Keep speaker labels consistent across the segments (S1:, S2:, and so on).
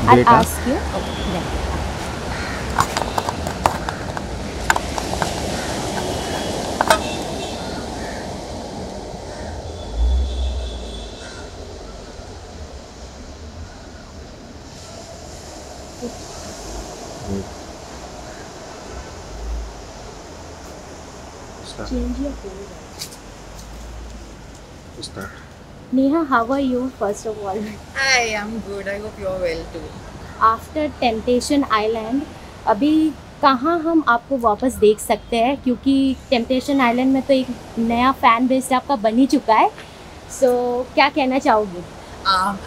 S1: I'll
S2: बेटा
S1: ask you. Okay, then. Change your pose.
S2: start.
S1: Neha, how are you first of all?
S3: Hi, I'm good. I hope you're well too.
S1: After temptation island अभी कहाँ हम आपको वापस देख सकते हैं, क्योंकि टेम्पटेशन आइलैंड में तो एक नया फ़ैन बेस आपका बन ही चुका है, सो क्या कहना चाहोगे?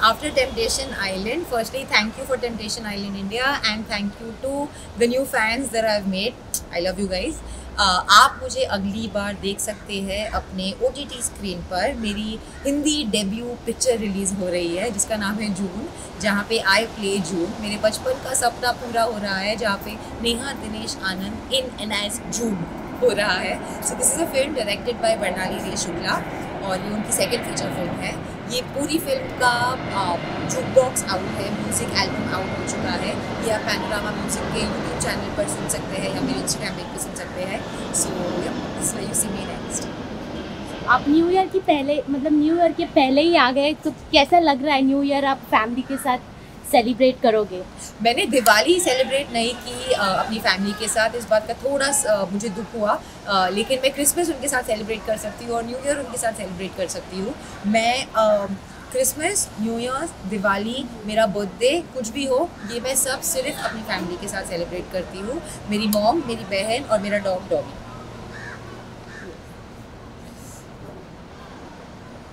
S3: After Temptation Island, firstly, thank you for Temptation Island India and thank you to the new fans that I've made. I love you guys. आप मुझे अगली बार देख सकते हैं अपने OTT स्क्रीन पर। मेरी हिंदी डेब्यू पिक्चर रिलीज़ हो रही है जिसका नाम है जून, जहाँ पे आई प्ले जून। मेरे बचपन का सपना पूरा हो रहा है, जहाँ पे नेहा दिनेश आनंद इन एन एज जून हो रहा है। सो this is a film directed by Barnali रे शुक्ला और ये उनकी सेकेंड फीचर फिल्म है। ये पूरी फिल्म का जूक बॉक्स आउट है, म्यूज़िक एल्बम आउट हो चुका है। ये आप पैनोरामा म्यूज़िक के यूट्यूब चैनल पर सुन सकते हैं या मेरे इंस्टाग्राम पेज पर सुन सकते हैं। So this way you see me next.
S1: आप न्यू ईयर की पहले, मतलब न्यू ईयर के पहले ही आ गए, तो कैसा लग रहा है न्यू ईयर आप फैमिली के साथ सेलिब्रेट करोगे?
S3: मैंने दिवाली सेलिब्रेट नहीं की अपनी फैमिली के साथ, इस बात का थोड़ा मुझे दुख हुआ, लेकिन मैं क्रिसमस उनके साथ सेलिब्रेट कर सकती हूँ और न्यू ईयर उनके साथ सेलिब्रेट कर सकती हूँ। मैं क्रिसमस, न्यू ईयर, दिवाली, मेरा बर्थडे, कुछ भी हो, ये मैं सब सिर्फ अपनी फैमिली के साथ सेलिब्रेट करती हूँ। मेरी मॉम, मेरी बहन और मेरा doggy.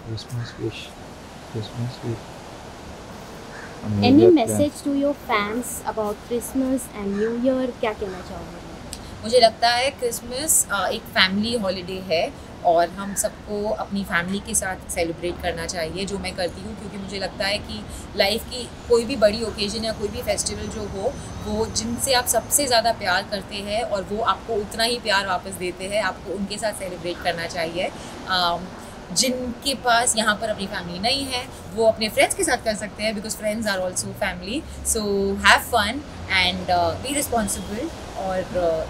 S2: Christmas wish. Christmas wish.
S1: Any message to your fans about Christmas and new year, क्या कहना चाहोगे?
S3: मुझे लगता है क्रिसमस एक फैमिली हॉलीडे है और हम सबको अपनी फैमिली के साथ सेलिब्रेट करना चाहिए, जो मैं करती हूँ, क्योंकि मुझे लगता है कि लाइफ की कोई भी बड़ी ओकेजन या कोई भी फेस्टिवल जो हो, वो जिनसे आप सबसे ज़्यादा प्यार करते हैं और वो आपको उतना ही प्यार वापस देते हैं, आपको उनके साथ सेलिब्रेट करना चाहिए। जिनके पास यहाँ पर अपनी फैमिली नहीं है वो अपने फ्रेंड्स के साथ कर सकते हैं, because friends are also family. So have fun and be responsible. और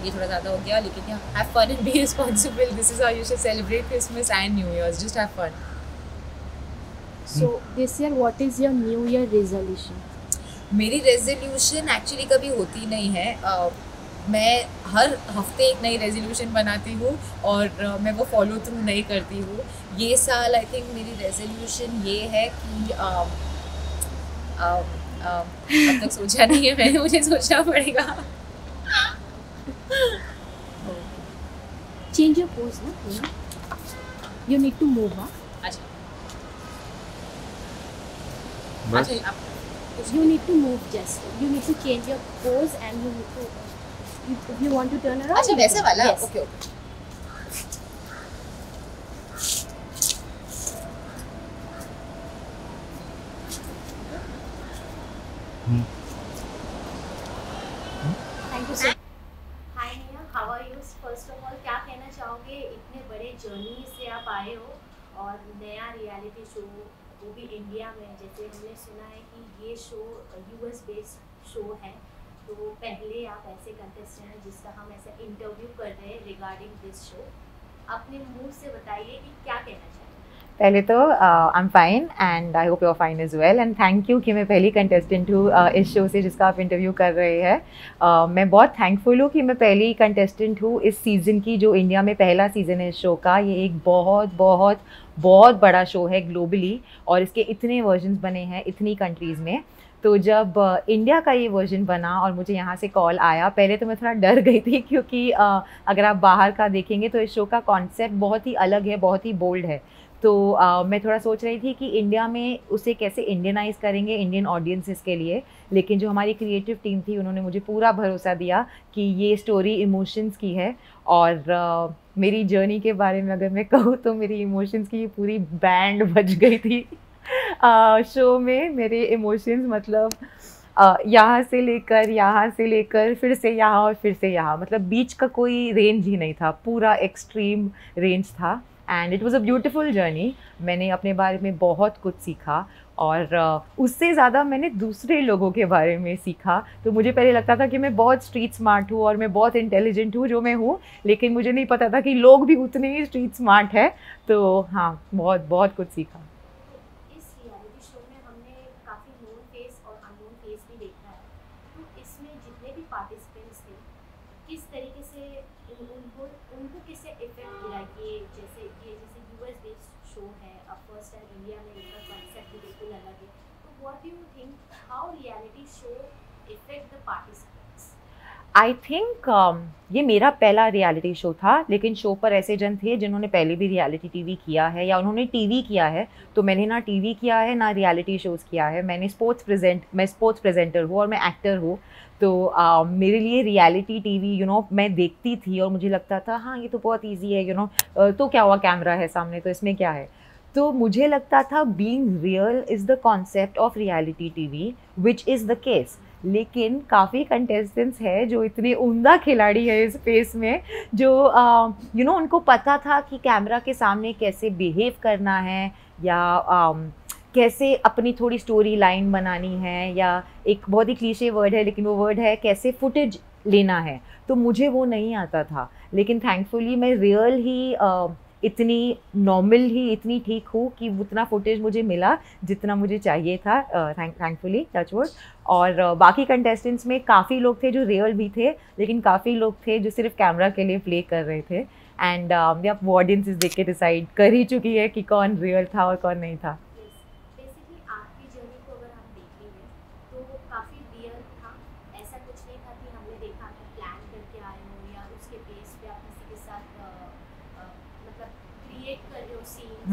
S3: ये थोड़ा ज़्यादा हो गया, लेकिन have fun and be responsible. This is how you should celebrate Christmas and new years, just have fun.
S1: So this year what is your new year resolution?
S3: मेरी resolution actually कभी होती नहीं है। मैं हर हफ्ते एक नई रेजोल्यूशन बनाती हूँ और मैं वो फॉलो थ्रू नहीं करती हूँ। ये साल आई थिंक मेरी रेजोल्यूशन ये है कि अब तक सोचा नहीं है मैंने, मुझे सोचना पड़ेगा।
S1: चेंज योर पोज ना, यू नीड टू मूव।
S3: अच्छा
S2: बस
S3: अच्छा, आप
S1: You need to move just. You need to change your pose and you need to. If you want to turn around.
S3: अच्छा
S1: you
S3: वैसे
S1: can.
S3: वाला?
S1: Yes.
S3: Okay okay.
S1: Thank you so. Hi Neha, how are you? First of all, क्या कहना चाहोगे? इतने बड़े journey से आप आए हो और नया रियलिटी शो, वो भी इंडिया में। जैसे हमने सुना है कि ये शो US बेस्ड शो है, तो पहले आप ऐसे कंटेस्टेंट हैं जिसका हम ऐसा इंटरव्यू कर रहे हैं रिगार्डिंग दिस शो। अपने मुंह से बताइए कि क्या कहना चाहिए।
S4: पहले तो I am fine and I hope you are fine as well and thank you कि मैं पहली कंटेस्टेंट हूँ इस शो से जिसका आप इंटरव्यू कर रहे हैं। मैं बहुत थैंकफुल हूँ कि मैं पहली कंटेस्टेंट हूँ इस सीज़न की, जो इंडिया में पहला सीज़न है इस शो का। ये एक बहुत बहुत बहुत बड़ा शो है ग्लोबली और इसके इतने वर्जन्स बने हैं इतनी कंट्रीज़ में। तो जब इंडिया का ये वर्जन बना और मुझे यहाँ से कॉल आया, पहले तो मैं थोड़ा डर गई थी, क्योंकि अगर आप बाहर का देखेंगे तो इस शो का कॉन्सेप्ट बहुत ही अलग है, बहुत ही बोल्ड है। तो मैं थोड़ा सोच रही थी कि इंडिया में उसे कैसे इंडियनाइज़ करेंगे इंडियन ऑडियंसेस के लिए, लेकिन जो हमारी क्रिएटिव टीम थी उन्होंने मुझे पूरा भरोसा दिया कि ये स्टोरी इमोशंस की है। और मेरी जर्नी के बारे में अगर मैं कहूँ तो मेरी इमोशंस की पूरी बैंड बज गई थी शो में। मेरे इमोशंस मतलब यहाँ से लेकर फिर से यहाँ और फिर से यहाँ, मतलब बीच का कोई रेंज ही नहीं था, पूरा एक्सट्रीम रेंज था। And it was a beautiful journey. मैंने अपने बारे में बहुत कुछ सीखा और उससे ज़्यादा मैंने दूसरे लोगों के बारे में सीखा। तो मुझे पहले लगता था कि मैं बहुत स्ट्रीट स्मार्ट हूँ और मैं बहुत इंटेलिजेंट हूँ, जो मैं हूँ, लेकिन मुझे नहीं पता था कि लोग भी उतने ही स्ट्रीट स्मार्ट है। तो हाँ, बहुत बहुत कुछ सीखा।
S1: इस रियलिटी शो में हमने काफ़ी नोन फेस और अननोन फेस भी देखा है, तो इसमें जितने भी पार्टिसिपेंट्स थे किस तरीके से उनको उनको किससे इफेक्ट गिरा कि जैसे यूएस बेस्ड शो है, अब फर्स्ट टाइम इंडिया में इनका कॉन्सेप्ट भी बिल्कुल अलग है, तो what do you think how reality show effect the participants?
S4: I think ये मेरा पहला रियलिटी शो था, लेकिन शो पर ऐसे जन थे जिन्होंने पहले भी रियलिटी टीवी किया है या उन्होंने टीवी किया है। तो मैंने ना टीवी किया है ना रियलिटी शोज़ किया है। मैं स्पोर्ट्स प्रेजेंटर हूँ और मैं एक्टर हूँ। तो मेरे लिए रियलिटी टीवी मैं देखती थी और मुझे लगता था हाँ ये तो बहुत ईजी है, तो क्या हुआ, कैमरा है सामने तो इसमें क्या है। तो मुझे लगता था being real is the concept of reality TV, which is the case. लेकिन काफ़ी कंटेस्टेंट्स है जो इतने उम्दा खिलाड़ी है इस स्पेस में, जो उनको पता था कि कैमरा के सामने कैसे बिहेव करना है या कैसे अपनी थोड़ी स्टोरी लाइन बनानी है, या एक बहुत ही क्लीशे वर्ड है लेकिन वो वर्ड है कैसे फुटेज लेना है। तो मुझे वो नहीं आता था, लेकिन थैंकफुली मैं रियल ही इतनी नॉर्मल ही इतनी ठीक हूँ कि उतना फुटेज मुझे मिला जितना मुझे चाहिए था, थैंकफुली, टच वुड। और बाकी कंटेस्टेंट्स में काफ़ी लोग थे जो रियल भी थे, लेकिन काफ़ी लोग थे जो सिर्फ कैमरा के लिए प्ले कर रहे थे। एंड अब वो ऑडियंस देख के डिसाइड कर ही चुकी है कि कौन रियल था और कौन नहीं था।
S1: बेसिकली आपकी जर्नी को अगर हम देखेंगे तो वो काफ़ी रियल था, ऐसा कुछ नहीं था कि हमने देखा आप प्लान करके आए हो या उसके बेस पे आप किसी के साथ मतलब क्रिएट कर रहे हो सीन्स।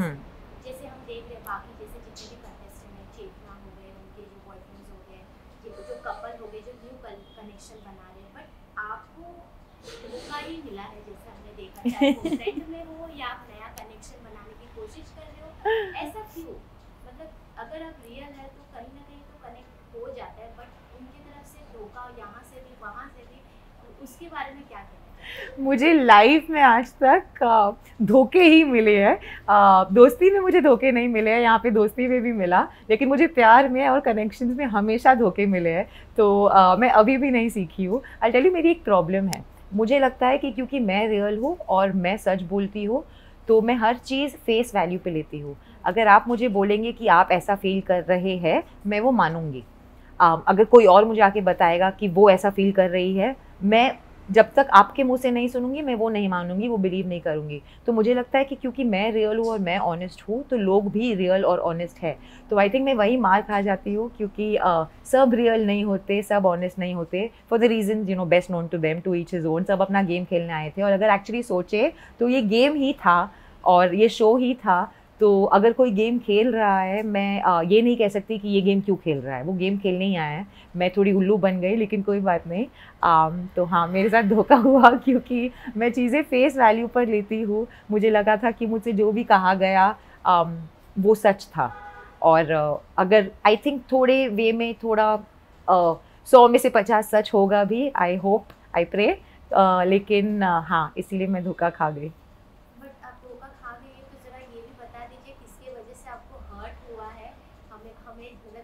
S1: जैसे हम देख रहे हैं बाकी जैसे जितने भी कंटेस्टेंट हैं, चेतना हो गए, उनके जो बॉयफ्रेंड्स हो गए, जो कपल हो गए, जो न्यू कनेक्शन बना रहे हैं, बट आपको धोखा ही मिला है जैसे हमने देखा, चाहे वो फ्रेंड में हो या आप नया कनेक्शन बनाने की कोशिश कर रहे हो। ऐसा क्यों? मतलब अगर आप रियल है तो कहीं ना कहीं तो कनेक्ट हो जाता है, बट उनकी तरफ से धोखा यहाँ से भी वहाँ से भी, उसके बारे में क्या कहना है?
S4: मुझे लाइफ में आज तक धोखे ही मिले हैं। दोस्ती में मुझे धोखे नहीं मिले हैं, यहाँ पे दोस्ती में भी मिला, लेकिन मुझे प्यार में और कनेक्शंस में हमेशा धोखे मिले हैं। तो मैं अभी भी नहीं सीखी हूँ। आई टेल यू, मेरी एक प्रॉब्लम है, मुझे लगता है कि क्योंकि मैं रियल हूँ और मैं सच बोलती हूँ, तो मैं हर चीज़ फेस वैल्यू पे लेती हूँ। अगर आप मुझे बोलेंगे कि आप ऐसा फील कर रहे हैं, मैं वो मानूंगी। अगर कोई और मुझे आके बताएगा कि वो ऐसा फील कर रही है, मैं जब तक आपके मुंह से नहीं सुनूंगी मैं वो नहीं मानूंगी, वो बिलीव नहीं करूंगी। तो मुझे लगता है कि क्योंकि मैं रियल हूँ और मैं ऑनेस्ट हूँ, तो लोग भी रियल और ऑनेस्ट है। तो आई थिंक मैं वही मार खा जाती हूँ, क्योंकि सब रियल नहीं होते, सब ऑनेस्ट नहीं होते, for the reason best known to them, to each his own. सब अपना गेम खेलने आए थे, और अगर एक्चुअली सोचे तो ये गेम ही था और ये शो ही था। तो अगर कोई गेम खेल रहा है, मैं ये नहीं कह सकती कि ये गेम क्यों खेल रहा है, वो गेम खेलने ही आया है। मैं थोड़ी उल्लू बन गई, लेकिन कोई बात नहीं। तो हाँ, मेरे साथ धोखा हुआ, क्योंकि मैं चीज़ें फेस वैल्यू पर लेती हूँ। मुझे लगा था कि मुझसे जो भी कहा गया वो सच था, और अगर आई थिंक थोड़े वे में थोड़ा 100 में से 50 सच होगा भी, आई होप, आई प्रे। लेकिन हाँ, इसीलिए मैं धोखा खा गई।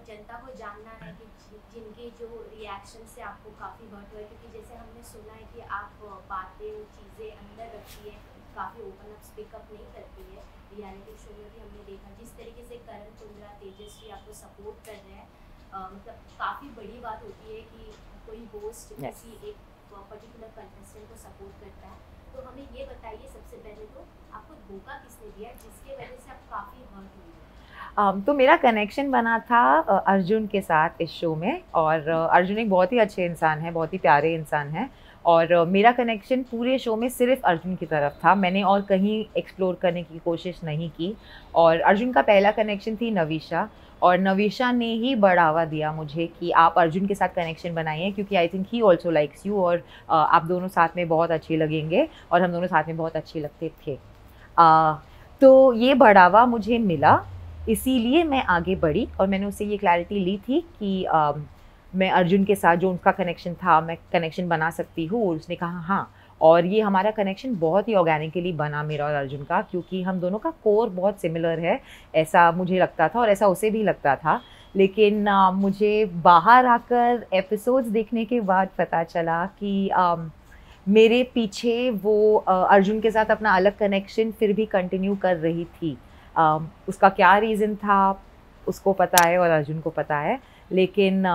S1: जनता को जानना है कि जिनके जो रिएक्शन से आपको काफ़ी हर्ट हुआ है, क्योंकि जैसे हमने सुना है कि आप बातें और चीज़ें अंदर रखती है, काफ़ी ओपन अप स्पीकअप नहीं करती है। रियलिटी शो में भी हमने देखा जिस तरीके से करण कुंद्रा, तेजस्वी आपको सपोर्ट कर रहे हैं, मतलब काफ़ी बड़ी बात होती है कि कोई होस्ट किसी एक पर्टिकुलर कंटेस्टेंट को सपोर्ट करता है। तो हमें ये बताइए सबसे पहले तो आपको धोखा किसने दिया जिसके वजह से आप काफ़ी हर्ट हुई?
S4: तो मेरा कनेक्शन बना था अर्जुन के साथ इस शो में, और अर्जुन एक बहुत ही अच्छे इंसान है, बहुत ही प्यारे इंसान है, और मेरा कनेक्शन पूरे शो में सिर्फ अर्जुन की तरफ था। मैंने और कहीं एक्सप्लोर करने की कोशिश नहीं की। और अर्जुन का पहला कनेक्शन थी नवीशा, और नवीशा ने ही बढ़ावा दिया मुझे कि आप अर्जुन के साथ कनेक्शन बनाइए, क्योंकि I think he also likes you, और आप दोनों साथ में बहुत अच्छे लगेंगे, और हम दोनों साथ में बहुत अच्छे लगते थे। तो ये बढ़ावा मुझे मिला, इसीलिए मैं आगे बढ़ी, और मैंने उससे ये क्लैरिटी ली थी कि मैं अर्जुन के साथ जो उनका कनेक्शन था, मैं कनेक्शन बना सकती हूँ। उसने कहा हाँ, और ये हमारा कनेक्शन बहुत ही ऑर्गेनिकली बना मेरा और अर्जुन का, क्योंकि हम दोनों का कोर बहुत सिमिलर है, ऐसा मुझे लगता था और ऐसा उसे भी लगता था। लेकिन मुझे बाहर आकर एपिसोड्स देखने के बाद पता चला कि मेरे पीछे वो अर्जुन के साथ अपना अलग कनेक्शन फिर भी कंटिन्यू कर रही थी। उसका क्या रीज़न था उसको पता है और अर्जुन को पता है, लेकिन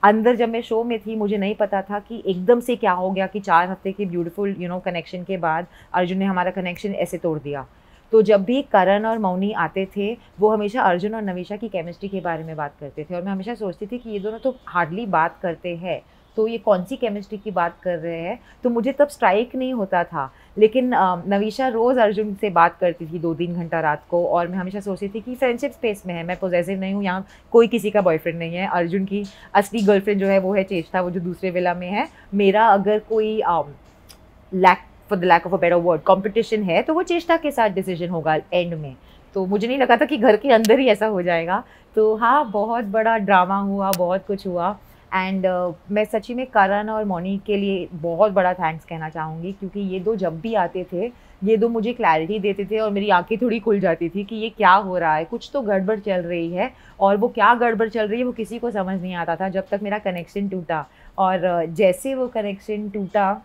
S4: अंदर जब मैं शो में थी मुझे नहीं पता था कि एकदम से क्या हो गया कि 4 हफ्ते के ब्यूटीफुल कनेक्शन के बाद अर्जुन ने हमारा कनेक्शन ऐसे तोड़ दिया। तो जब भी करण और मौनी आते थे वो हमेशा अर्जुन और नविशा की केमिस्ट्री के बारे में बात करते थे, और मैं हमेशा सोचती थी कि ये दोनों तो हार्डली बात करते हैं, तो ये कौन सी केमिस्ट्री की बात कर रहे हैं। तो मुझे तब स्ट्राइक नहीं होता था, लेकिन नविशा रोज़ अर्जुन से बात करती थी 2-3 घंटा रात को, और मैं हमेशा सोचती थी कि फ्रेंडशिप स्पेस में है, मैं पॉजेसिव नहीं हूँ, यहाँ कोई किसी का बॉयफ्रेंड नहीं है। अर्जुन की असली गर्लफ्रेंड जो है वो है चेष्टा, वो जो दूसरे विला में है। मेरा अगर कोई for the lack of a better word competition है तो वो चेष्टा के साथ डिसीजन होगा एंड में। तो मुझे नहीं लगा था कि घर के अंदर ही ऐसा हो जाएगा। तो हाँ, बहुत बड़ा ड्रामा हुआ, बहुत कुछ हुआ। एंड मैं सच्ची में करण और मौनी के लिए बहुत बड़ा थैंक्स कहना चाहूँगी, क्योंकि ये दो जब भी आते थे ये दो मुझे क्लैरिटी देते थे और मेरी आंखें थोड़ी खुल जाती थी कि ये क्या हो रहा है, कुछ तो गड़बड़ चल रही है। और वो क्या गड़बड़ चल रही है वो किसी को समझ नहीं आता था जब तक मेरा कनेक्शन टूटा। और जैसे वो कनेक्शन टूटा,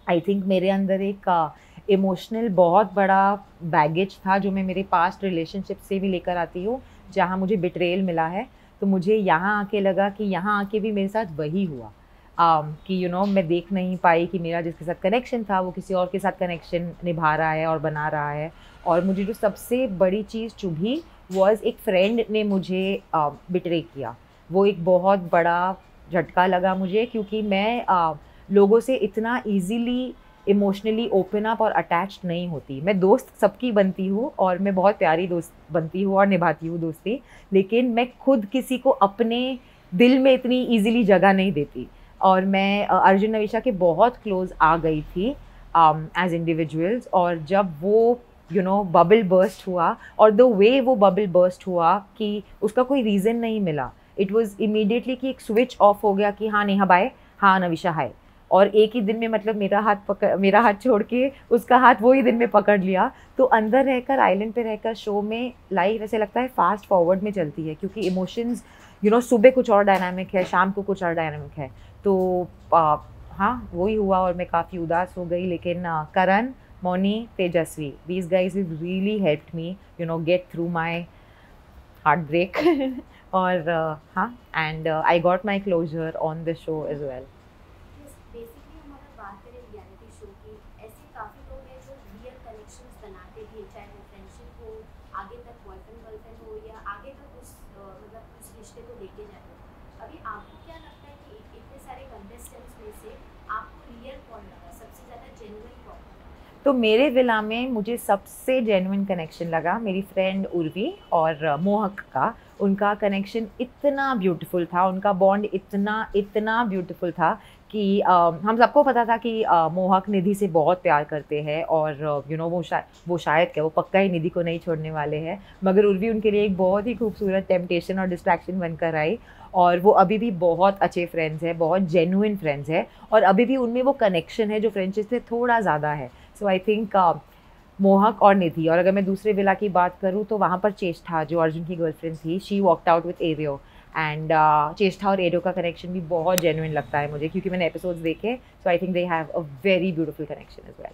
S4: आई थिंक मेरे अंदर एक इमोशनल बहुत बड़ा बैगेज था जो मैं मेरे पास्ट रिलेशनशिप से भी लेकर आती हूँ, जहाँ मुझे बिट्रेयल मिला है। तो मुझे यहाँ आके लगा कि यहाँ आके भी मेरे साथ वही हुआ कि मैं देख नहीं पाई कि मेरा जिसके साथ कनेक्शन था वो किसी और के साथ कनेक्शन निभा रहा है और बना रहा है। और मुझे जो सबसे बड़ी चीज़ चुभी वॉज एक फ्रेंड ने मुझे बिट्रे किया। वो एक बहुत बड़ा झटका लगा मुझे, क्योंकि मैं लोगों से इतना ईजीली इमोशनली ओपन अप और अटैच्ड नहीं होती। मैं दोस्त सबकी बनती हूँ और मैं बहुत प्यारी दोस्त बनती हूँ और निभाती हूँ दोस्ती, लेकिन मैं खुद किसी को अपने दिल में इतनी इजीली जगह नहीं देती। और मैं अर्जुन नविशा के बहुत क्लोज आ गई थी एज इंडिविजुअल्स। और जब वो बबल बर्स्ट हुआ, और द वे वो बबल बर्स्ट हुआ कि उसका कोई रीज़न नहीं मिला, इट वॉज इमीडिएटली कि एक स्विच ऑफ हो गया कि हाँ नेहा बाय, हाँ नविशा हाय। और एक ही दिन में मतलब मेरा हाथ छोड़ के उसका हाथ वो ही दिन में पकड़ लिया। तो अंदर रहकर, आइलैंड पे रहकर शो में लाइफ ऐसे लगता है फास्ट फॉरवर्ड में चलती है, क्योंकि इमोशंस सुबह कुछ और डायनामिक है, शाम को कुछ और डायनामिक है। तो हाँ, वही हुआ और मैं काफ़ी उदास हो गई। लेकिन करण, मौनी, तेजस्वी, these guys have really helped me get through my heartbreak और हाँ, and I got my closure on the show as well.
S1: Basically हमारा बात करें रियलिटी शो की, ऐसे काफ़ी लोग हैं जो रियल कनेक्शंस बनाते भी, चाहे वो फ्रेंडशिप हो, आगे तक बॉयफ्रेंड गर्लफ्रेंड हो, या आगे तक उस रिश्ते को लेके जाते हो। अभी आपको क्या लगता है कि इतने सारे कंटेस्टेंट्स में से आपको रियल कौन लगा, सबसे ज़्यादा जेन्युइन कौन?
S4: तो मेरे विला में मुझे सबसे जेन्युइन कनेक्शन लगा मेरी फ्रेंड उर्वी और मोहक का। उनका कनेक्शन इतना ब्यूटीफुल था, उनका बॉन्ड इतना ब्यूटीफुल था कि हम सबको पता था कि मोहक निधि से बहुत प्यार करते हैं, और वो शायद क्या, वो पक्का ही निधि को नहीं छोड़ने वाले हैं। मगर उर्वी उनके लिए एक बहुत ही खूबसूरत टेम्पटेशन और डिस्ट्रैक्शन बनकर आई, और वो अभी भी बहुत अच्छे फ्रेंड्स हैं, बहुत जेन्युइन फ्रेंड्स हैं, और अभी भी उनमें वो कनेक्शन है जो फ्रेंडशिप से थोड़ा ज़्यादा है। सो आई थिंक मोहक और निधि। और अगर मैं दूसरे विला की बात करूँ तो वहाँ पर चेष्टा, जो अर्जुन की गर्लफ्रेंड थी, शी वॉकड आउट विथ एरियो। एंड चेष्टा और एरियो का कनेक्शन भी बहुत जेन्युइन लगता है मुझे, क्योंकि मैंने एपिसोड्स देखे। So I think they have a very beautiful connection as well.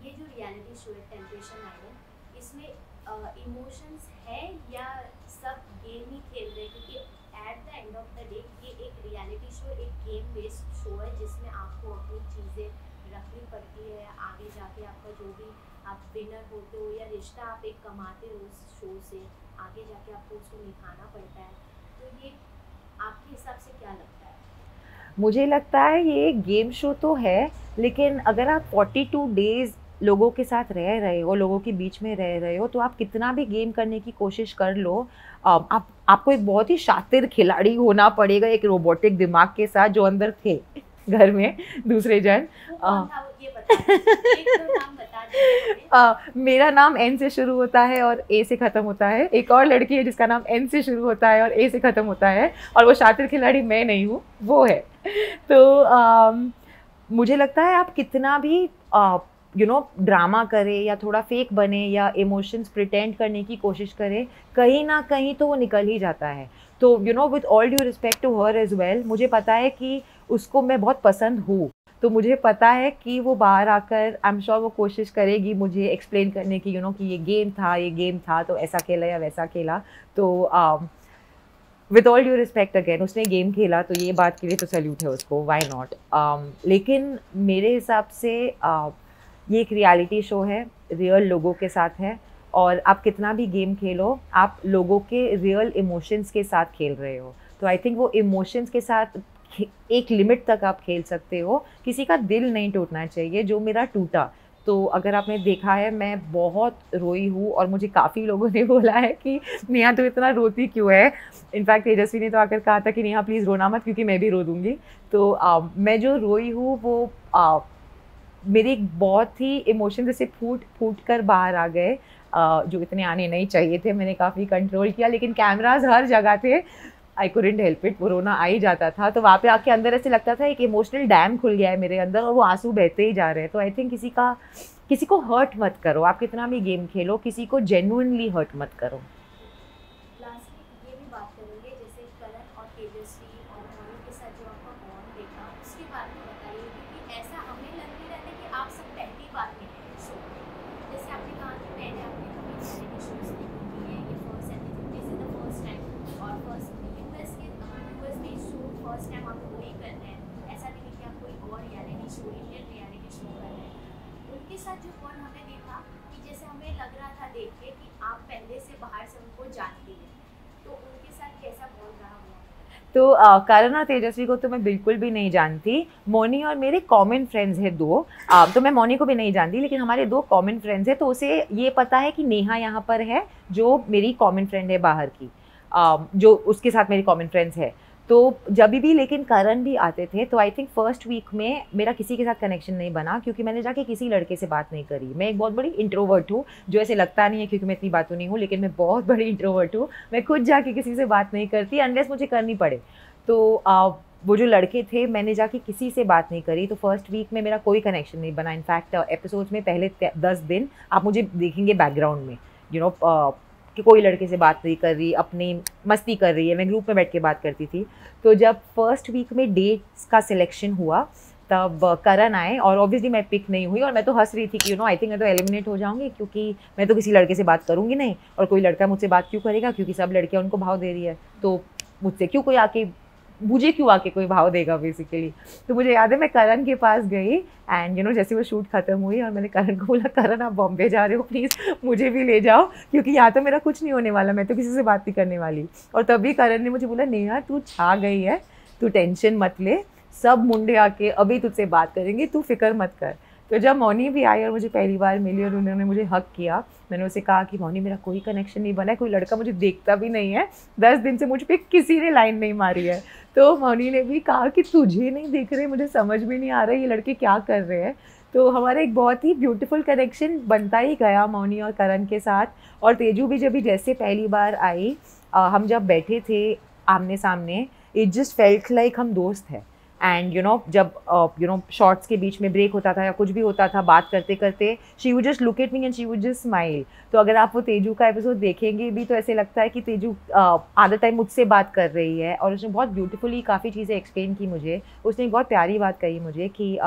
S1: ये जो रियलिटी शो है टेम्पटेशन आइलैंड, इसमें इमोशंस है या सब गेम ही खेल रहे हैं? क्योंकि at the end of the day ये एक रियलिटी शो, एक गेम बेस्ड शो है जिसमें आपको अपनी चीज़ें रखनी पड़ती है। आगे जाके आपका जो भी आप विनर होते हो या रिश्ता आप एक कमाते हो उस शो से, आगे जाके आपको उसको निभाना पड़ता है। तो ये आपके हिसाब से क्या लगता है?
S4: मुझे लगता है ये गेम शो तो है, लेकिन अगर आप 42 डेज़ लोगों के साथ रह रहे हो, लोगों के बीच में रह रहे हो, तो आप कितना भी गेम करने की कोशिश कर लो, आपको एक बहुत ही शातिर खिलाड़ी होना पड़ेगा, एक रोबोटिक दिमाग के साथ, जो अंदर थे घर में दूसरे जन। मेरा नाम एन से शुरू होता है और ए से ख़त्म होता है। एक और लड़की है जिसका नाम एन से शुरू होता है और ए से ख़त्म होता है, और वो शातिर खिलाड़ी मैं नहीं हूँ, वो है। तो मुझे लगता है आप कितना भी ड्रामा करें या थोड़ा फेक बने या इमोशंस प्रिटेंड करने की कोशिश करें, कहीं ना कहीं तो वो निकल ही जाता है। तो with all due respect to her as well, मुझे पता है कि उसको मैं बहुत पसंद हूँ, तो मुझे पता है कि वो बाहर आकर आई एम श्योर वो कोशिश करेगी मुझे एक्सप्लेन करने की कि ये गेम था तो ऐसा खेला या वैसा खेला। तो with all due respect again, उसने गेम खेला तो ये बात के लिए तो सैल्यूट है उसको, व्हाई नॉट। लेकिन मेरे हिसाब से ये एक रियलिटी शो है, रियल लोगों के साथ है, और आप कितना भी गेम खेलो आप लोगों के रियल इमोशंस के साथ खेल रहे हो। तो आई थिंक वो इमोशंस के साथ एक लिमिट तक आप खेल सकते हो, किसी का दिल नहीं टूटना चाहिए जो मेरा टूटा। तो अगर आपने देखा है मैं बहुत रोई हूँ और मुझे काफ़ी लोगों ने बोला है कि नेहा तो इतना रोती क्यों है। इनफैक्ट तेजस्वी ने तो आकर कहा था कि नेहा प्लीज़ रोना मत क्योंकि मैं भी रो दूँगी। तो मैं जो रोई हूँ वो मेरे बहुत ही इमोशन जैसे फूट कर बाहर आ गए, जो इतने आने नहीं चाहिए थे। मैंने काफ़ी कंट्रोल किया लेकिन कैमराज हर जगह थे, आई कुडंट हेल्प इट, वो रोना आ ही जाता था। तो वहाँ पे आके अंदर ऐसे लगता था एक इमोशनल डैम खुल गया है मेरे अंदर और वो आंसू बहते ही जा रहे हैं। तो आई थिंक किसी को हर्ट मत करो, आप कितना भी गेम खेलो, किसी को जेन्युइनली हर्ट मत करो।
S1: लास्टली ये भी बात करेंगे जैसे करण और तेजस्वी और मोनी के साथ जो आपका बॉन्ड देखा उसके बारे में बताइए, क्योंकि ऐसा हमें लगने रहता है कि आप सब पहली बार में हैं शो। जैसे आपने कहा कि पहले आपने कभी रियलिटी शोज नहीं किए हैं, ये first and this is the first time, और यूएस में शो फर्स्ट टाइम आप वही कर रहे हैं, ऐसा नहीं कि आप कोई और reality show, Indian reality show कर रहे हैं। उनके साथ जो बॉन्ड हमें देखा कि जैसे हमें लग रहा था देख के कि आप पहले से बाहर से उनको जानती हैं, तो उनके साथ कैसा बॉन्ड रहा हुआ?
S4: तो करण और तेजस्वी को तो मैं बिल्कुल भी नहीं जानती। मोनी और मेरे कॉमन फ्रेंड्स हैं दो, तो मैं मोनी को भी नहीं जानती लेकिन हमारे दो कॉमन फ्रेंड्स हैं, तो उसे ये पता है कि नेहा यहाँ पर है जो मेरी कॉमन फ्रेंड है बाहर की, जो उसके साथ मेरी कॉमन फ्रेंड्स है। तो जब भी लेकिन करण भी आते थे तो आई थिंक फर्स्ट वीक में मेरा किसी के साथ कनेक्शन नहीं बना क्योंकि मैंने जाके किसी लड़के से बात नहीं करी। मैं एक बहुत बड़ी इंट्रोवर्ट हूँ, जो ऐसे लगता नहीं है क्योंकि मैं इतनी बातों नहीं हूँ, लेकिन मैं बहुत बड़ी इंट्रोवर्ट हूँ। मैं खुद जाके किसी से बात नहीं करती अनलेस मुझे करनी पड़े। तो वो जो लड़के थे मैंने जाके किसी से बात नहीं करी, तो फर्स्ट वीक में मेरा कोई कनेक्शन नहीं बना। इनफैक्ट एपिसोड्स में पहले 10 दिन आप मुझे देखेंगे बैकग्राउंड में कि कोई लड़के से बात नहीं कर रही, अपनी मस्ती कर रही है, मैं ग्रुप में बैठ के बात करती थी। तो जब फर्स्ट वीक में डेट्स का सिलेक्शन हुआ तब करण आए और ऑब्वियसली मैं पिक नहीं हुई और मैं तो हंस रही थी कि आई थिंक मैं तो एलिमिनेट हो जाऊंगी क्योंकि मैं तो किसी लड़के से बात करूंगी नहीं, और कोई लड़का मुझसे बात क्यों करेगा क्योंकि सब लड़कियां उनको भाव दे रही है, तो मुझसे क्यों क्यों आके कोई भाव देगा बेसिकली। तो मुझे याद है मैं करण के पास गई एंड जैसे वो शूट खत्म हुई और मैंने करण को बोला करण आप बॉम्बे जा रहे हो प्लीज़ मुझे भी ले जाओ क्योंकि यहाँ तो मेरा कुछ नहीं होने वाला, मैं तो किसी से बात नहीं करने वाली। और तभी करण ने मुझे बोला नेहा तू छा गई है, तू टेंशन मत ले, सब मुंडे आके अभी तुझसे बात करेंगे, तू फिक्र मत कर। तो जब मौनी भी आई और मुझे पहली बार मिली और उन्होंने मुझे हक किया, मैंने उसे कहा कि मौनी मेरा कोई कनेक्शन नहीं बना है, कोई लड़का मुझे देखता भी नहीं है, 10 दिन से मुझ पर किसी ने लाइन नहीं मारी है। तो मौनी ने भी कहा कि तुझे नहीं देख रहे, मुझे समझ में नहीं आ रहा ये लड़के क्या कर रहे हैं। तो हमारा एक बहुत ही ब्यूटीफुल कनेक्शन बनता ही गया मौनी और करण के साथ। और तेजू भी जब जैसे पहली बार आई, हम जब बैठे थे आमने सामने, इट जस्ट फेल्ट लाइक हम दोस्त हैं। एंड जब शॉर्ट्स के बीच में ब्रेक होता था या कुछ भी होता था बात करते करते, she would just look at me and she would just smile. तो अगर आप वो तेजू का एपिसोड देखेंगे भी तो ऐसे लगता है कि तेजू आधा टाइम मुझसे बात कर रही है और उसने बहुत ब्यूटीफुली काफ़ी चीज़ें एक्सप्लेन की मुझे। उसने एक बहुत प्यारी बात कही मुझे कि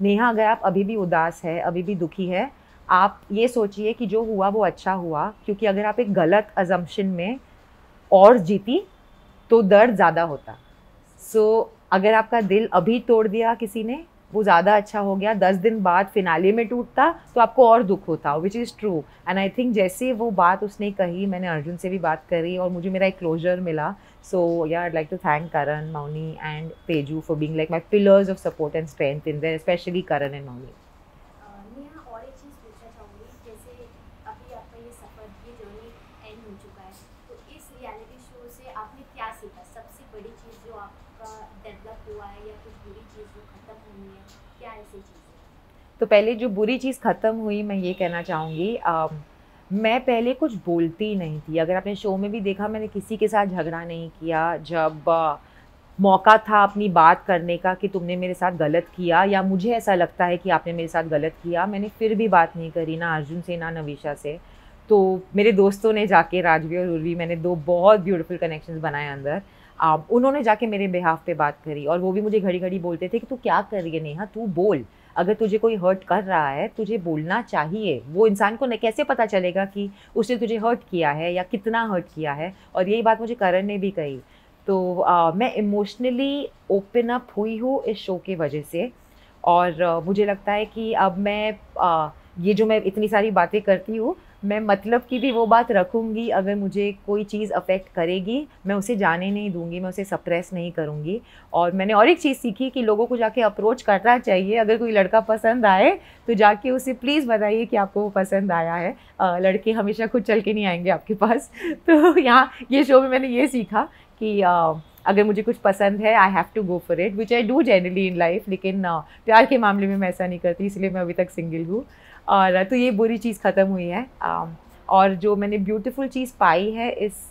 S4: नेहा अगर आप अभी भी उदास है, अभी भी दुखी है, आप ये सोचिए कि जो हुआ वो अच्छा हुआ, क्योंकि अगर आप एक गलत अजम्पशन में और जीती तो दर्द ज़्यादा होता। सो अगर आपका दिल अभी तोड़ दिया किसी ने, वो ज़्यादा अच्छा हो गया, 10 दिन बाद फिनाले में टूटता तो आपको और दुख होता, which is true. And I think जैसे वो बात उसने कही, मैंने अर्जुन से भी बात करी और मुझे मेरा एक क्लोजर मिला। So yeah I like to thank Karan, Mouni and Teju for being like my pillars of support and strength in there, especially Karan and Mouni.
S1: Neha और एक चीज़ पूछना चाहूँगी, जैसे अभी आपका ये सफ़र, ये जर्नी एंड हो चुका है, तो इस रियलिटी शो से आपने क्या सीखा? सबसे बड़ी चीज़ जो आपका डेवलप हुआ है या कुछ बुरी चीज़ जो ख़त्म हुई है, क्या ऐसी चीज़ है?
S4: तो पहले जो बुरी चीज़ ख़त्म हुई मैं ये कहना चाहूँगी, मैं पहले कुछ बोलती नहीं थी। अगर आपने शो में भी देखा मैंने किसी के साथ झगड़ा नहीं किया। जब मौका था अपनी बात करने का कि तुमने मेरे साथ गलत किया या मुझे ऐसा लगता है कि आपने मेरे साथ गलत किया, मैंने फिर भी बात नहीं करी, ना अर्जुन से ना नवीशा से। तो मेरे दोस्तों ने जाके, राजवी और उर्वी, मैंने 2 बहुत ब्यूटीफुल कनेक्शंस बनाए अंदर। उन्होंने जाके मेरे बिहाफ पे बात करी और वो भी मुझे घड़ी घड़ी बोलते थे कि तू क्या कर रही है नेहा, तू बोल, अगर तुझे कोई हर्ट कर रहा है तुझे बोलना चाहिए। वो इंसान को कैसे पता चलेगा कि उसने तुझे हर्ट किया है या कितना हर्ट किया है। और यही बात मुझे करण ने भी कही। तो मैं इमोशनली ओपन अप हुई हूँ इस शो की वजह से। और मुझे लगता है कि अब मैं ये जो मैं इतनी सारी बातें करती हूँ, मैं मतलब की भी वो बात रखूँगी। अगर मुझे कोई चीज़ अफेक्ट करेगी मैं उसे जाने नहीं दूँगी, मैं उसे सप्रेस नहीं करूँगी। और मैंने और एक चीज़ सीखी कि लोगों को जाके अप्रोच करना चाहिए। अगर कोई लड़का पसंद आए तो जाके उसे प्लीज़ बताइए कि आपको वो पसंद आया है। लड़के हमेशा खुद चल के नहीं आएंगे आपके पास। तो यहाँ ये शो में मैंने ये सीखा कि अगर मुझे कुछ पसंद है I have to go for it, which I do generally in life. लेकिन प्यार के मामले में मैं ऐसा नहीं करती, इसलिए मैं अभी तक सिंगल हूँ। और तो ये बुरी चीज़ ख़त्म हुई है। और जो मैंने ब्यूटीफुल चीज़ पाई है इस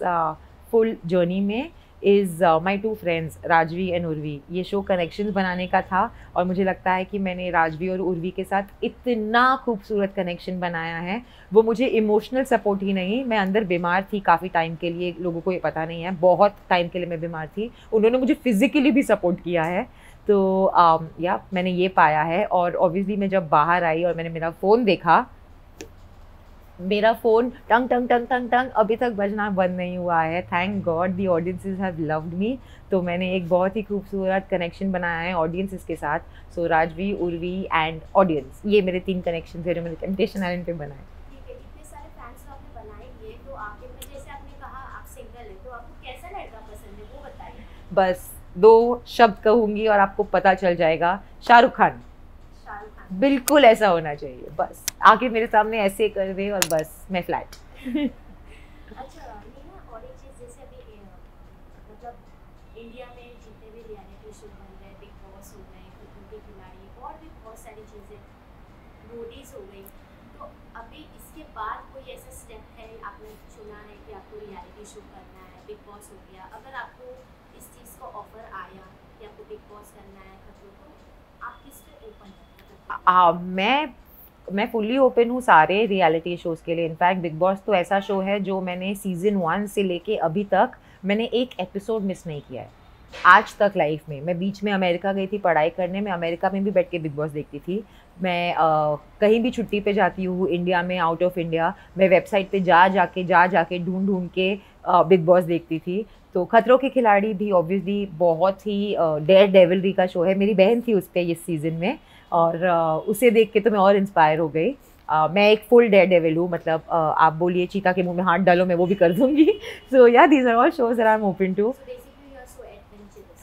S4: फुल जर्नी में is my 2 friends Rajvi and Urvi. ये शो कनेक्शंस बनाने का था और मुझे लगता है कि मैंने राजवी और उर्वी के साथ इतना खूबसूरत कनेक्शन बनाया है। वो मुझे इमोशनल सपोर्ट ही नहीं, मैं अंदर बीमार थी काफ़ी टाइम के लिए, लोगों को ये पता नहीं है, बहुत टाइम के लिए मैं बीमार थी। उन्होंने मुझे फिज़िकली भी सपोर्ट किया है। तो या मैंने ये पाया है। और ऑब्वियसली मैं जब बाहर आई और मैंने मेरा फ़ोन देखा, मेरा फ़ोन टंग टंग टंग टंग टंग अभी तक बजना बंद नहीं हुआ है। Thank God the audiences have loved me. तो मैंने एक बहुत ही खूबसूरत कनेक्शन बनाया है ऑडियंसेस के साथ। सो राजवी, उर्वी एंड ऑडियंस, ये मेरे 3 कनेक्शन है जो मैंने टेम्पटेशन आइलैंड पे बनाए।
S1: ठीक है, इतने सारे फैंस तो आपने बनाए ये, तो आखिर में जैसे आपने कहा आप सिंगल है, तो आपको कैसा लड़का पसंद है वो बताइए।
S4: बस 2 शब्द कहूँगी और आपको पता चल जाएगा, शाहरुख खान।
S1: शाहरुख खान।
S4: बिल्कुल ऐसा होना चाहिए, बस आके मेरे सामने ऐसे कर दे और बस मैं फ्लैट।
S1: अच्छा नेहा, और एक चीज़ जैसे अभी मतलब इंडिया में जितने भी रियलिटी शो बन रहे हैं, बिग बॉस हो गए, खतरों के खिलाड़ी, और भी बहुत सारी चीज़ें, रोडीज हो गई, तो अभी इसके बाद कोई ऐसा स्टेप है आपने चुना है कि आपको रियलिटी शो करना है? बिग बॉस हो गया, अगर आपको इस चीज़ का ऑफर आया कि आपको बिग बॉस करना है, खतरों, तो आप किस पे ओपन है?
S4: मैं फुल्ली ओपन हूँ सारे रियलिटी शोज़ के लिए। इनफैक्ट बिग बॉस तो ऐसा शो है जो मैंने सीज़न 1 से लेके अभी तक मैंने एक एपिसोड मिस नहीं किया है आज तक लाइफ में। मैं बीच में अमेरिका गई थी पढ़ाई करने, मैं अमेरिका में भी बैठ के बिग बॉस देखती थी। मैं कहीं भी छुट्टी पे जाती हूँ इंडिया में, आउट ऑफ इंडिया, मैं वेबसाइट पे जा जाके ढूंढ के बिग बॉस देखती थी। तो खतरों के खिलाड़ी भी ऑब्वियसली बहुत ही डेयर डेविलरी का शो है। मेरी बहन थी उस पर इस सीज़न में और उसे देख के तो मैं और इंस्पायर हो गई। मैं एक फुल डेयर डेविल हूँ, मतलब आप बोलिए चीता के मुंह में हाथ डालो मैं वो भी कर दूंगी। So yeah these are all shows that I am open to.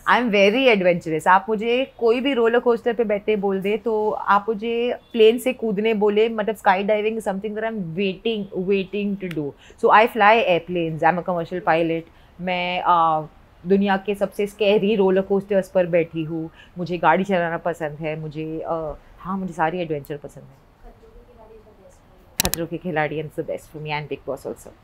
S4: I am very adventurous. आप मुझे कोई भी रोलर कोस्टर पे बैठे बोल दे, तो आप मुझे प्लेन से कूदने बोले, मतलब skydiving something that I am waiting to do. So I fly airplanes, I am a commercial pilot. मैं दुनिया के सबसे स्कैरी रोलर कोस्टर्स पर बैठी हूँ। मुझे गाड़ी चलाना पसंद है, मुझे मुझे सारी एडवेंचर पसंद है। खतरों के खिलाड़ी and the best for me and big boss also.
S1: और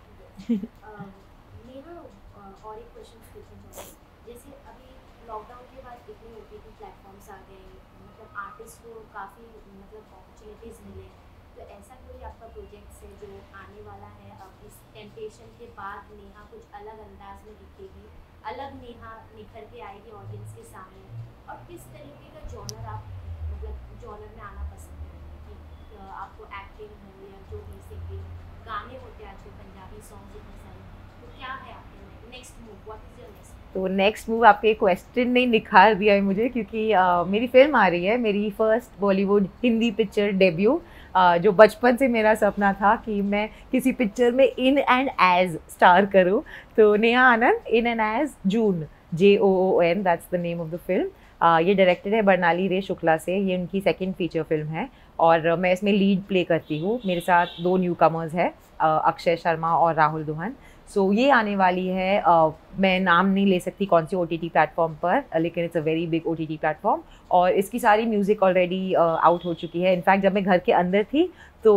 S1: एक क्वेश्चन पूछना चाहूँगी, जैसे अभी लॉकडाउन के बाद इतने OTT प्लेटफॉर्म्स आ गए, मतलब आर्टिस्ट को काफ़ी मतलब अपॉर्चुनिटीज़ मिले, तो ऐसा कोई आपका प्रोजेक्ट है जो आने वाला है? अब इस टेम्पटेशन के बाद नेहा कुछ अलग अंदाज में दिखेगी, अलग नेहा निखर के आएगी ऑडियंस के सामने, और किस तरीके का जॉनर आप मतलब जॉनर में आना पसंद है? कि आपको एक्टिंग हो या जो भी सिंगिंग, गाने होते हैं आजकल पंजाबी सॉन्ग्स इतने सारे, तो क्या है आपके next move? What is your next?
S4: तो नेक्स्ट मूव आपके क्वेश्चन ने निखार दिया है मुझे, क्योंकि मेरी फिल्म आ रही है, मेरी first Bollywood Hindi picture debut, जो बचपन से मेरा सपना था कि मैं किसी पिक्चर में इन एंड एज स्टार करूं। तो Neha Anand in and as June, JOON, that's the name of the film. ये डायरेक्टेड है बर्नाली रे शुक्ला से, ये उनकी सेकंड फीचर फिल्म है और मैं इसमें लीड प्ले करती हूँ। मेरे साथ 2 न्यू कमर्स है, अक्षय शर्मा और राहुल दुहन। सो ये आने वाली है, मैं नाम नहीं ले सकती कौन सी OTT प्लेटफॉर्म पर, लेकिन it's a very big OTT platform, और इसकी सारी म्यूज़िक ऑलरेडी आउट हो चुकी है। इनफैक्ट जब मैं घर के अंदर थी तो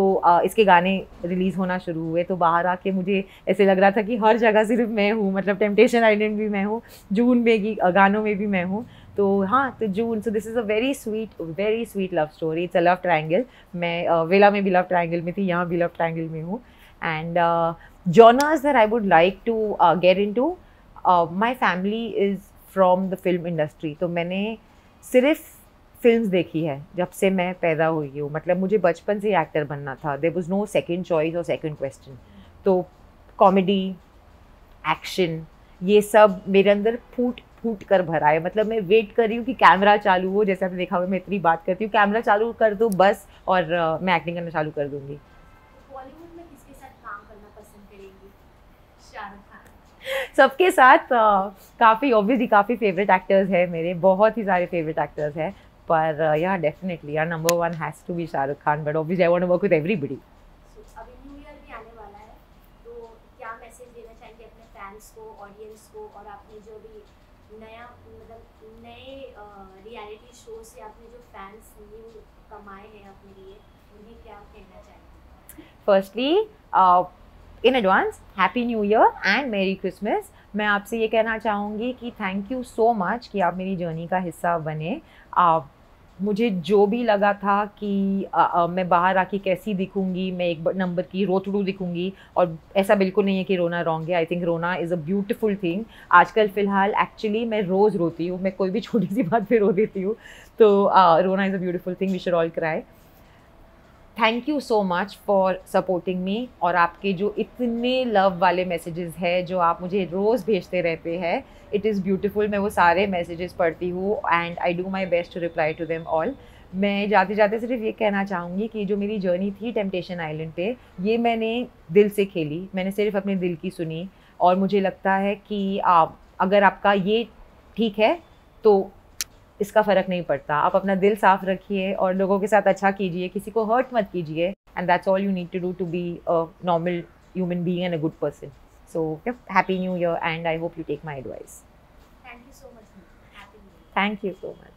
S4: इसके गाने रिलीज़ होना शुरू हुए, तो बाहर आके मुझे ऐसे लग रहा था कि हर जगह सिर्फ मैं हूँ, मतलब टेम्पटेशन आइलैंड भी मैं हूँ, जून में भी गानों में भी मैं हूँ। तो हाँ, तो June, so this is a very sweet love story. It's a love triangle. मैं वेला में भी लव ट्रायंगल में थी, यहाँ भी लव ट्रायंगल में हूँ। And genres that I would like to get into, my family is from the film industry, तो मैंने सिर्फ फिल्म्स देखी है जब से मैं पैदा हुई हूँ, मतलब मुझे बचपन से ही एक्टर बनना था। There was no second choice और सेकंड क्वेश्चन। तो कॉमेडी, एक्शन, ये सब मेरे अंदर फूट फूट कर भरा है। मतलब मैं वेट कर रही हूँ कि कैमरा चालू हो, जैसे आपने देखा हुआ मैं इतनी बात करती हूँ, कैमरा चालू कर दो बस और मैं एक्टिंग करना चालू कर दूँगी।
S1: बॉलीवुड में किसके साथ काम करना पसंद करेंगी? शाहरुख खान।
S4: सबके साथ काफ़ी ऑब्वियसली काफ़ी फेवरेट एक्टर्स हैं मेरे, बहुत ही सारे फेवरेट एक्टर्स हैं, पर या डेफिनेटली यार number 1 has to be Shahrukh Khan, but obviously I want to work with everybody.
S1: अभी न्यू ईयर भी आने वाला है, तो क्या मैसेज देना चाहेंगे अपने फैंस को, ऑडियंस को, और आपने जो भी नया मतलब नए रियलिटी शो से आपने जो फैंस न्यू कमाए हैं अपने लिए, उन्हें क्या कहना चाहेंगे?
S4: Firstly in advance happy new year and मेरी क्रिसमस। मैं आपसे ये कहना चाहूँगी कि थैंक यू सो मच कि आप मेरी जर्नी का हिस्सा बने। मुझे जो भी लगा था कि मैं बाहर आके कैसी दिखूँगी, मैं एक नंबर की रोतड़ू दिखूँगी, और ऐसा बिल्कुल नहीं है कि रोना रॉन्ग है। आई थिंक रोना इज़ अ ब्यूटिफुल थिंग। आजकल फ़िलहाल एक्चुअली मैं रोज़ रोती हूँ, मैं कोई भी छोटी सी बात पे रो देती हूँ, तो रोना is a beautiful thing, we should all cry. Thank you so much for supporting me, और आपके जो इतने लव वाले मैसेजेस हैं जो आप मुझे रोज़ भेजते रहते हैं, इट इज़ ब्यूटीफुल। मैं वो सारे मैसेजेस पढ़ती हूँ and I do my best to reply to them all. मैं जाते जाते सिर्फ ये कहना चाहूँगी कि जो मेरी जर्नी थी टेम्पटेशन आइलैंड पे, ये मैंने दिल से खेली, मैंने सिर्फ अपने दिल की सुनी, और मुझे लगता है कि अगर आपका ये ठीक है तो इसका फ़र्क नहीं पड़ता। आप अपना दिल साफ़ रखिए और लोगों के साथ अच्छा कीजिए, किसी को हर्ट मत कीजिए, and that's all you need to do to be a normal human being and a good person. So happy new year and I hope you take my advice.
S1: Thank you so much. Happy new year.
S4: Thank you so much.